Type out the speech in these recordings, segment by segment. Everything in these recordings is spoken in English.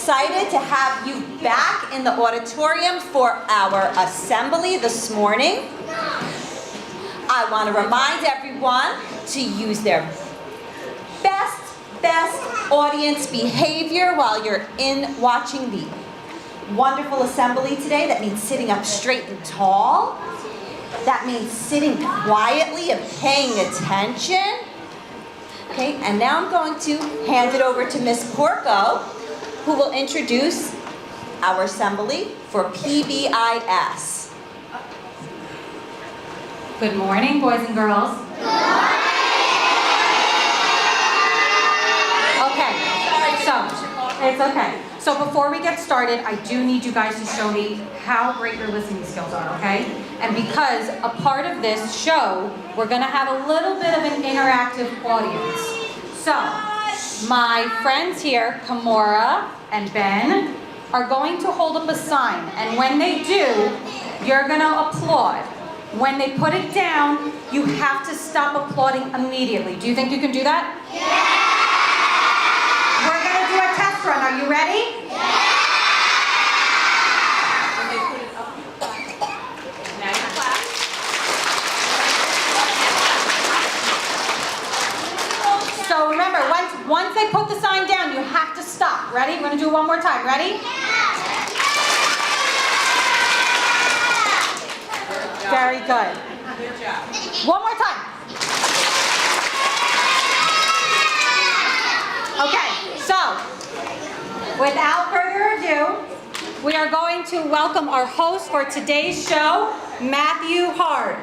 excited to have you back in the auditorium for our assembly this morning. I want to remind everyone to use their best audience behavior while you're in watching the wonderful assembly today. That means sitting up straight and tall. That means sitting quietly and paying attention. Okay, and now I'm going to hand it over to Miss Porco, who will introduce our assembly for PBIS. Good morning, boys and girls. Okay, it's okay. So before we get started, I do need you guys to show me how great your listening skills are, okay? And because a part of this show, we're gonna have a little bit of an interactive audience. So, my friends here, Kamora and Ben, are going to hold up a sign. And when they do, you're gonna applaud. When they put it down, you have to stop applauding immediately. Do you think you can do that? Yeah! We're gonna do a test run. Are you ready? So remember, once they put the sign down, you have to stop. Ready? We're going to do it one more time. Ready? Very good. Good job. One more time. Okay, so without further ado, we are going to welcome our host for today's show, Matthew Hard.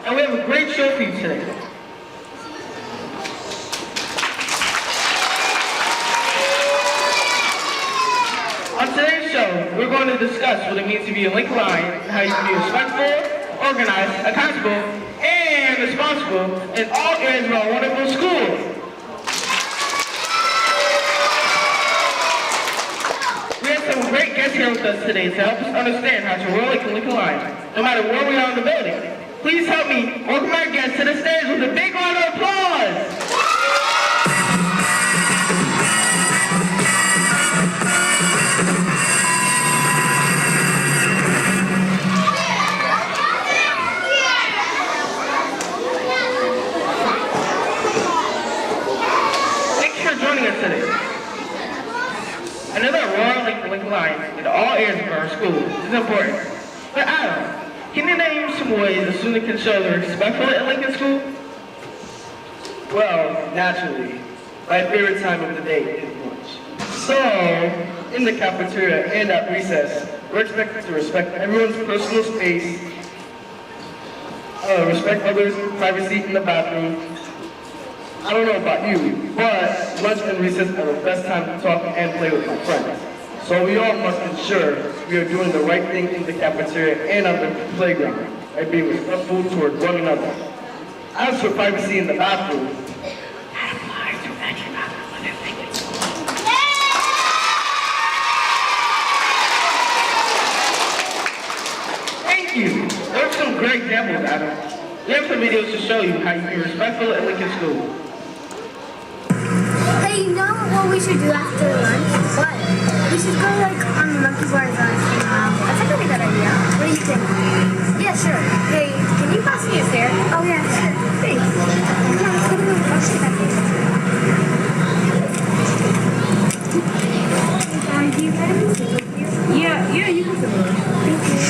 And we have a great show for you today. On today's show, we're going to discuss what it means to be a Lincoln Lion and how you can be respectful, organized, accountable, and responsible in all areas of our wonderful school. We have some great guests here with us today to help us understand how to roll like a Lincoln Lion, no matter where we are in the building. Please help me welcome our guests to the stage with a big round of applause. Thanks for joining us today. I know that roaring like the Lincoln Lion in all areas of our school is important. But Adam, can you name some ways a student can show they're respectful at Lincoln School? Well, naturally, my favorite time of the day is lunch. So, in the cafeteria and at recess, we're expected to respect everyone's personal space, respect others' privacy in the bathroom. I don't know about you, but lunch and recess are the best time to talk and play with my friends. So we all must ensure we are doing the right thing in the cafeteria and on the playground by being respectful toward one another. As for privacy in the bathroom, that applies to any bathroom within Lincoln School. Thank you. Those are some great examples, Adam. We have some videos to show you how you can be respectful at Lincoln School. Hey, you know what we should do after lunch? What? We should go on the monkey bars that's a pretty good idea. What do you think? Yeah, sure. Hey, can you pass me a chair? Oh yeah, sure. Thanks. Come on, let's go to the monkey back here. Yeah, you can sit with us. Thank you.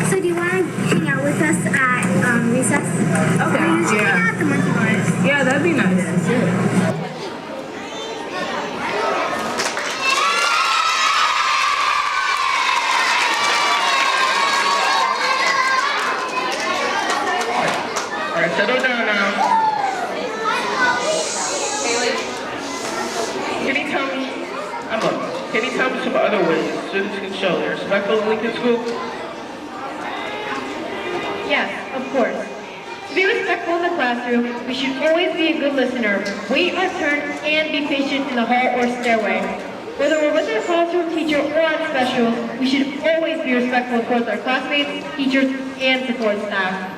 So do you want to hang out with us at recess? Okay. Or you should hang out at the monkey bars. Yeah, that'd be nice. Sure. Settle down now. Can you tell me, Emma, can you tell me some other ways students can show they're respectful in Lincoln School? Yes, of course. To be respectful in the classroom, we should always be a good listener, wait our turn, and be patient in the hall or stairway. Whether we're with our classroom teacher or on specials, we should always be respectful towards our classmates, teachers, and support staff.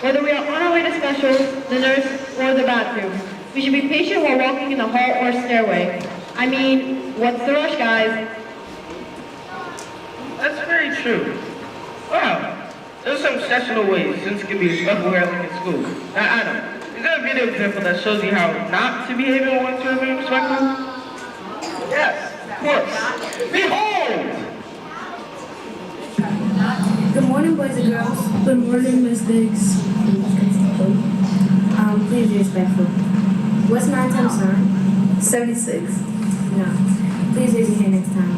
Whether we are on our way to specials, the nurse, or the bathroom, we should be patient while walking in the hall or stairway. I mean, what's the rush, guys? That's very true. Wow. There's some exceptional ways students can be respectful here at Lincoln School. Now, Adam, is there a video example that shows you how not to behave in order to remain respectful? Yes, of course. Behold! Good morning, boys and girls. Good morning, Miss Diggs. Please be respectful. What's 9 times 9? 76. No. Please raise your hand next time.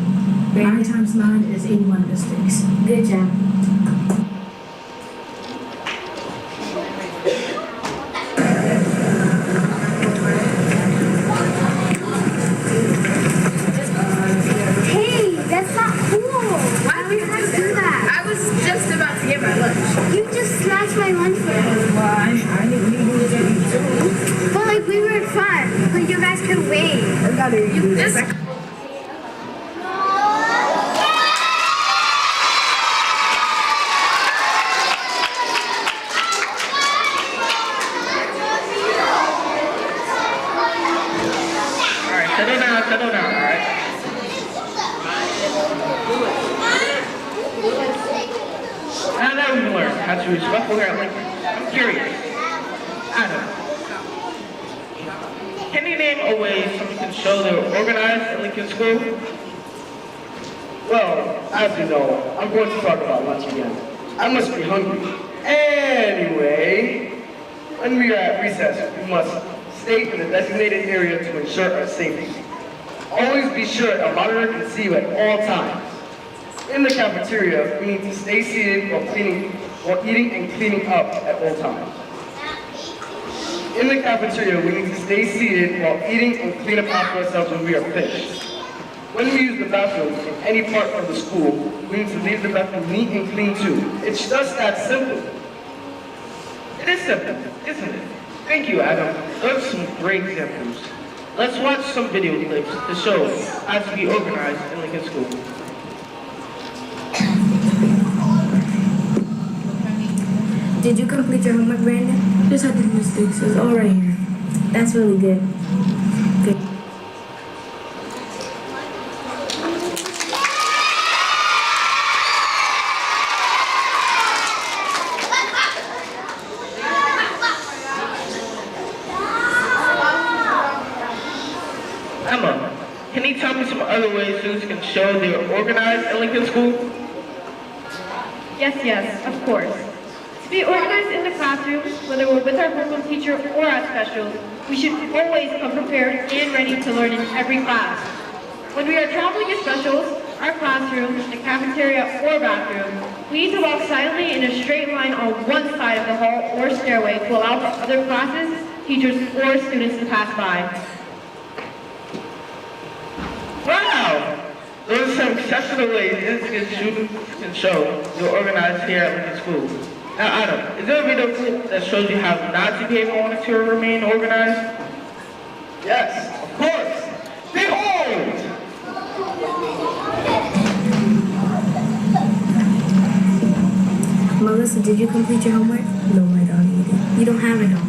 9 times 9 is 81, Miss Diggs. Good job. Hey, that's not cool. Why do we have to do that? I was just about to get my lunch. You just snatched my lunch break. Why? I didn't need to get it too. But like we were fun. Like you guys could wait. I gotta do this. Alright, settle down, alright? Now that we've learned how to be respectful here at Lincoln, I'm curious. Adam, can you name a way someone can show they're organized at Lincoln School? Well, as you know, I'm going to talk about lunch again. I must be hungry. Anyway, when we are at recess, we must stay in the designated area to ensure our safety. Always be sure a monitor can see you at all times. In the cafeteria, we need to stay seated while eating and cleaning up at all times. In the cafeteria, we need to stay seated while eating and clean up after ourselves when we are finished. When we use the bathroom in any part of the school, we need to leave the bathroom neat and clean too. It's just that simple. It is simple, isn't it? Thank you, Adam. Those are some great examples. Let's watch some video clips to show how to be organized in Lincoln School. Did you complete your homework, Brandon? Yes, I did, Miss Diggs. It's all right here. That's really good. Good. Emma, can you tell me some other ways students can show they're organized at Lincoln School? Yes, of course. To be organized in the classroom, whether we're with our homeroom teacher or at specials, we should always come prepared and ready to learn in every class. When we are traveling to specials, our classroom, the cafeteria, or bathroom, we need to walk silently in a straight line on one side of the hall or stairway to allow for other classes, teachers, or students to pass by. Wow! Those are some exceptional ways students can show they're organized here at Lincoln School. Now, Adam, is there a video clip that shows you how not to behave in order to remain organized? Yes, of course. Behold! Melissa, did you complete your homework? No, I don't need it. You don't have it homework.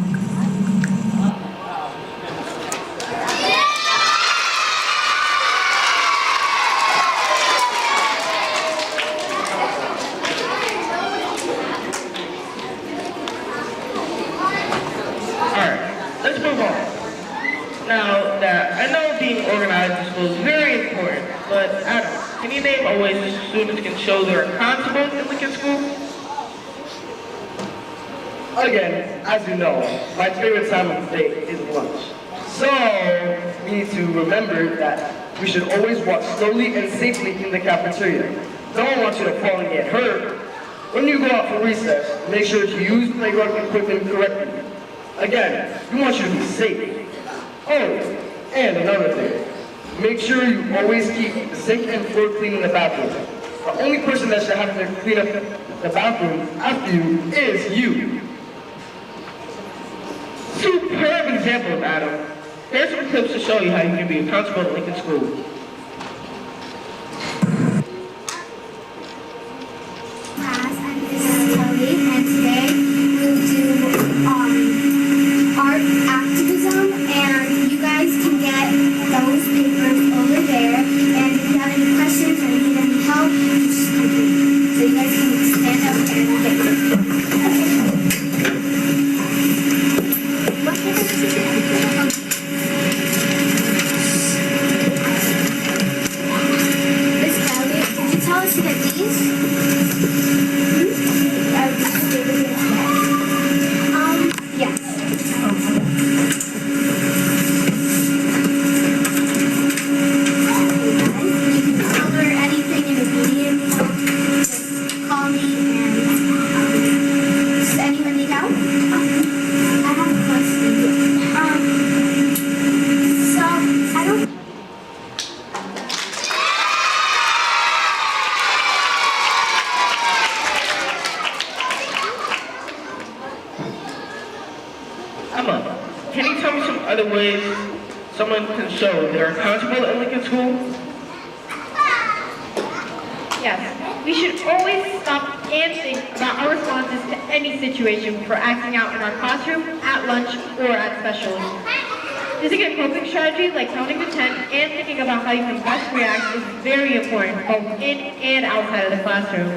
Let's move on. Now that I know being organized in school is very important, but Adam, can you name a way that students can show they're accountable in Lincoln School? Again, as you know, my favorite time of the day is lunch. So, we need to remember that we should always walk slowly and safely in the cafeteria. No one wants you to fall and get hurt. When you go out for recess, make sure to use playground equipment correctly. Again, we want you to be safe. Oh, and another thing. Make sure you always keep the sink and floor clean in the bathroom. The only person that should have to clean up the bathroom after you is you. Superb examples, Adam. Here's some clips to show you how you can be accountable at Lincoln School. Class, this is Chloe, and today we'll do art activism, and you guys can get those papers over there. And if you have any questions or need any help, just complete. So you guys can stand up and get your What papers did you get? Miss Kelly, did you tell us to get these? Yes. You can color anything in a medium, just call me and does anyone need help? I have a question. So I don't. Emma, can you tell me some other ways someone can show they're accountable at Lincoln School? Yes, we should always stop and think about our responses to any situation for acting out in our classroom, at lunch, or at specials. Using a coping strategy like counting to 10 and thinking about how you can best react is very important both in and outside of the classroom.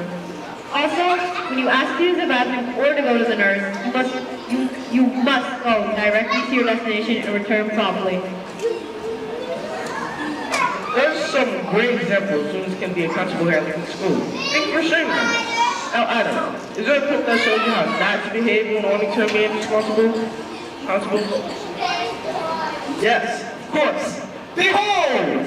Also, when you ask to use the bathroom or to go to the nurse, you must go directly to your destination and return promptly. There's some great examples students can be accountable here at Lincoln School. Thank you for sharing them. Now, Adam, is there a clip that shows you how not to behave when wanting to remain responsible? Accountable? Yes, of course. Behold!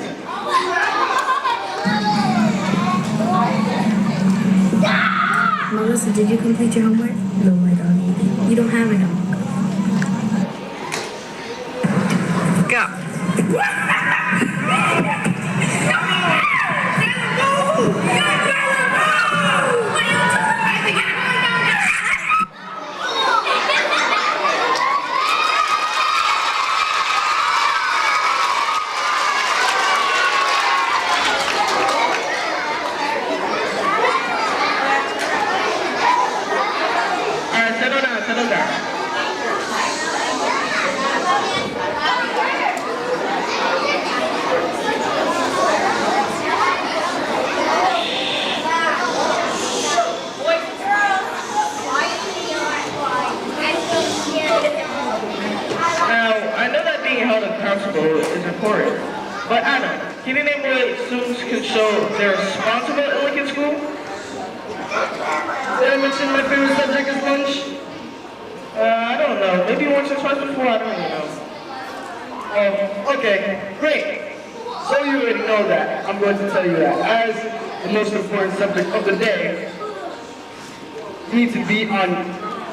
Melissa, did you complete your homework? No, I don't need it. You don't have it homework. Settle down. Now, I know that being held accountable is important, but Adam, can you name ways students can show they're responsible at Lincoln School? Did I mention my favorite subject is lunch? I don't know. Maybe once or twice before, I don't even know. Oh, okay, great. So you already know that. I'm going to tell you that. As the most important subject of the day, you need to be on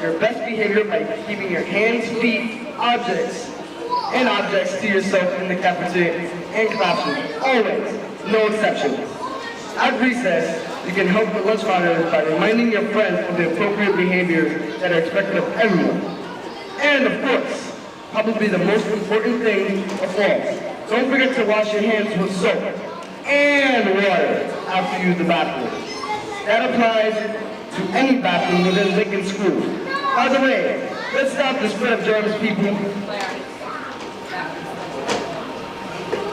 your best behavior by keeping your hands, feet, objects to yourself in the cafeteria and classroom. Always, no exception. At recess, you can help the lunch monitors by reminding your friends of the appropriate behaviors that are expected of everyone. And of course, probably the most important thing of all, don't forget to wash your hands with soap and water after you use the bathroom. That applies to any bathroom within Lincoln School. By the way, let's stop the spread of germs, people.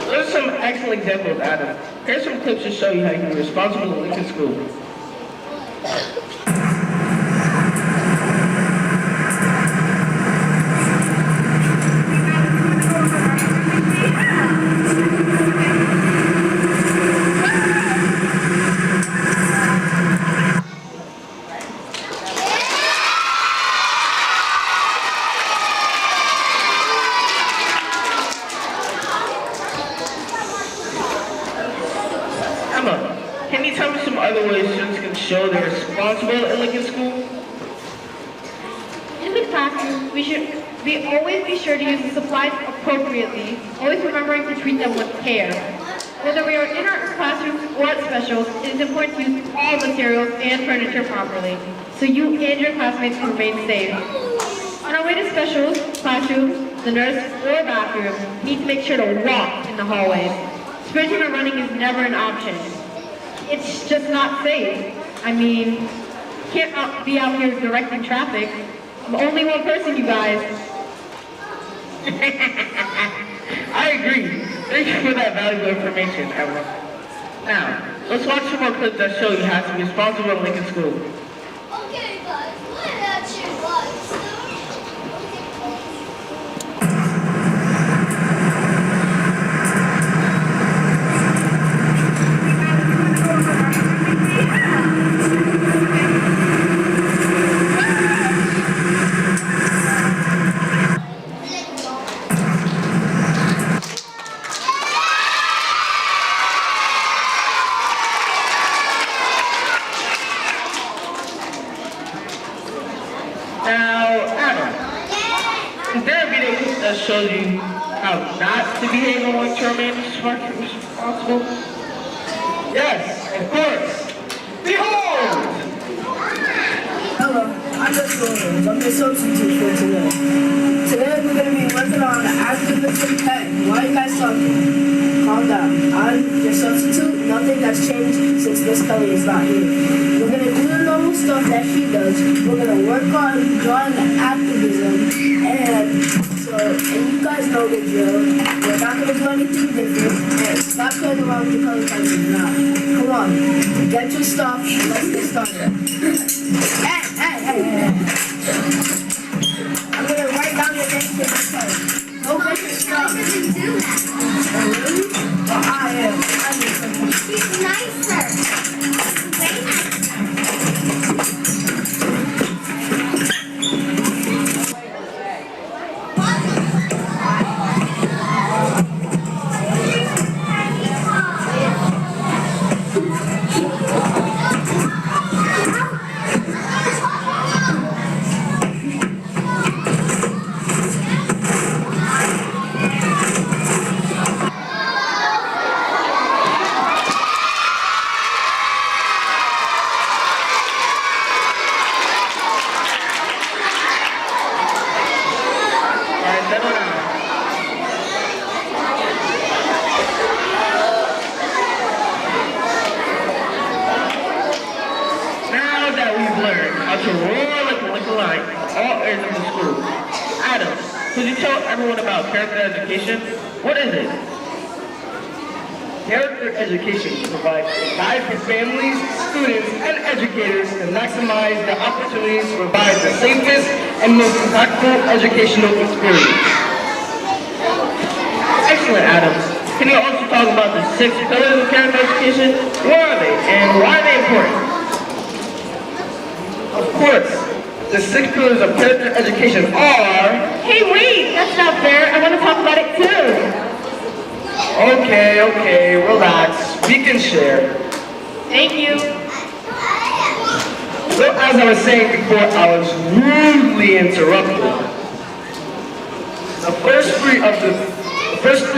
Those are some excellent examples, Adam. Here's some clips to show you how you can be responsible at Lincoln School. Can you tell me some other ways students can show they're responsible at Lincoln School? In the classroom, we should always be sure to use the supplies appropriately, always remembering to treat them with care. Whether we are in our classrooms or at specials, it is important to use all materials and furniture properly, so you and your classmates can remain safe. On our way to specials, classrooms, the nurse, or bathroom, we need to make sure to walk in the hallways. Sprinting or running is never an option. It's just not safe. I mean, can't be out here directing traffic. I'm only one person, you guys. I agree. Thank you for that valuable information, Emma. Now, let's watch some more clips that show you how to be responsible in Lincoln School. Okay, guys, what about your lives? Now, Adam, is there a video clip that shows you how not to behave and want to remain responsible? Yes, of course. Behold! Hello, I'm Miss Williams. I'm the substitute for today. Today we're going to be working on activism. Hey, why are you guys talking? Calm down. I'm your substitute. Nothing has changed since Miss Kelly is not here. We're going to do the normal stuff that she does. We're going to work on drawing activism. And you guys know the drill. We're not going to do anything different. And stop playing around with the color pencils now. Come on, get your stuff and let's get started. Hey. I'm gonna write down your name to the code. Go get your stuff. Doesn't do that. Oh, really? Well, I am. I'm your substitute. He's nicer. Way nicer. To roar like a liquor line in all areas of the school. Adam, could you tell everyone about character education? What is it? Character education provides a guide for families, students, and educators to maximize the opportunities to provide the safest and most impactful educational experience. Excellent, Adam. Can you also talk about the 6 pillars of character education? What are they, and why are they important? Of course, the 6 pillars of character education are... Hey, wait, that's not fair. I want to talk about it too. Okay, relax. We can share. Thank you. So as I was saying before, I was rudely interrupted. The first three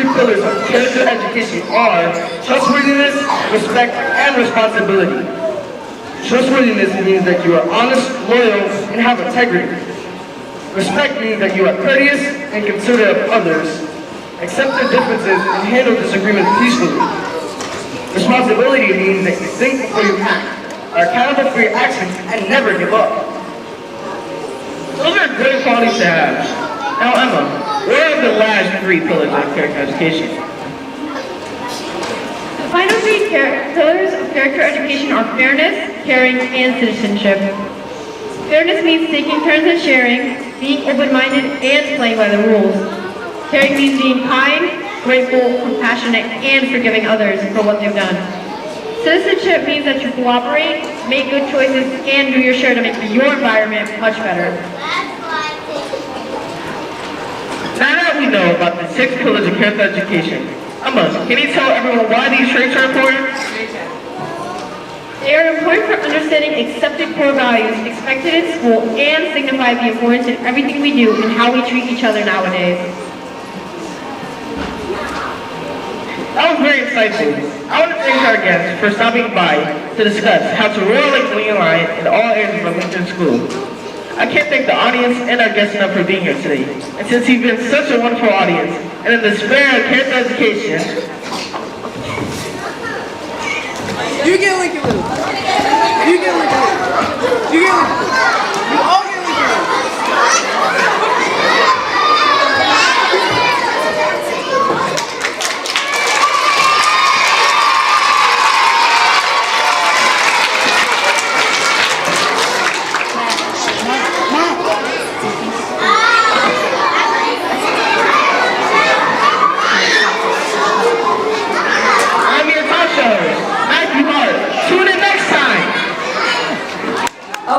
pillars of character education are trustworthiness, respect, and responsibility. Trustworthiness means that you are honest, loyal, and have integrity. Respect means that you are courteous and considerate of others, accept their differences, and handle disagreements peacefully. Responsibility means that you think before you act, are accountable for your actions, and never give up. Those are great qualities to have. Now, Emma, what are the last 3 pillars of character education? The final 3 pillars of character education are fairness, caring, and citizenship. Fairness means taking turns in sharing, being open-minded, and playing by the rules. Caring means being kind, grateful, compassionate, and forgiving others for what they've done. Citizenship means that you cooperate, make good choices, and do your share to make your environment much better. Now that we know about the 6 pillars of character education, Emma, can you tell everyone why these traits are important? They are important for understanding accepted core values expected in school and signify the importance in everything we do and how we treat each other nowadays. That was very insightful. I want to thank our guests for stopping by to discuss how to roar like a lion in all areas of Lincoln School. I can't thank the audience and our guests enough for being here today. And since you've been such a wonderful audience, and in the spirit of character education, You get Lincoln Little. You get Lincoln Little. You get Lincoln Little. You all get Lincoln Little. I'm your talk show host, Matthew Hart. Tune in next time.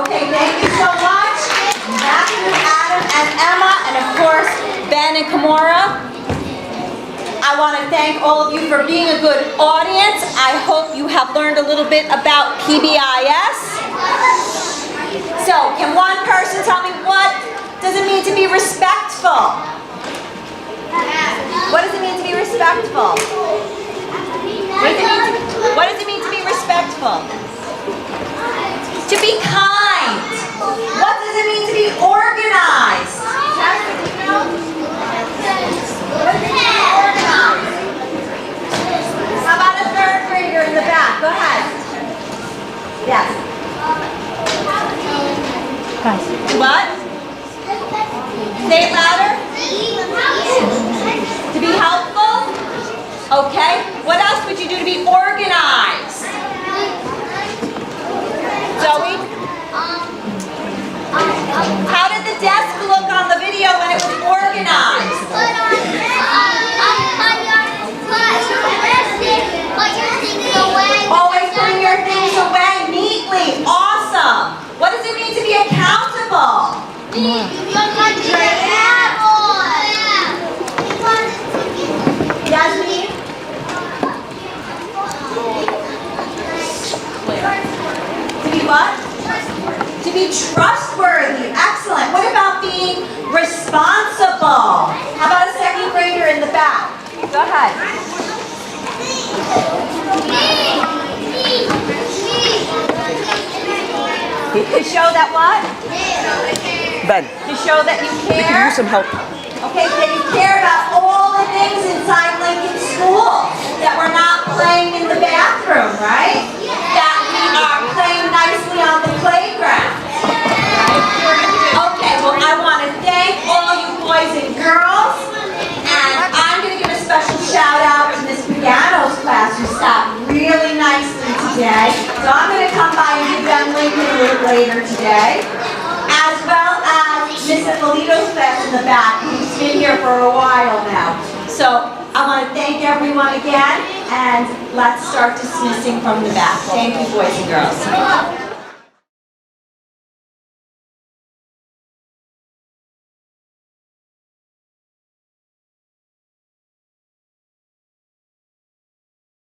Okay, thank you so much. Matthew, Adam, and Emma, and of course, Ben and Kimora. I want to thank all of you for being a good audience. I hope you have learned a little bit about PBIS. So, can one person tell me what does it mean to be respectful? What does it mean to be respectful? What does it mean to be respectful? To be kind. What does it mean to be organized? What does it mean to be organized? How about a third grader in the back? Go ahead. Yes. What? Say it louder. To be helpful? Okay. What else would you do to be organized? Zoe? How did the desk look on the video when it was organized? Always putting your things away neatly. Awesome. What does it mean to be accountable? Yasmin? To be what? To be trustworthy. Excellent. What about being responsible? How about a second grader in the back? Go ahead. To show that what? Ben, To show that you we can care? use some help. Okay, that you care about all the things inside Lincoln School. That we're not playing in the bathroom, right? That we are playing nicely on the playground. Okay, well I want to thank all you boys and girls. And I'm going to give a special shout out to Miss Pagano's class who stopped really nicely today. So I'm going to come by and give them Lincoln a little later today. As well as Miss Polito's class in the back, who's been here for a while now. So I want to thank everyone again, and let's start dismissing from the back. Thank you, boys and girls.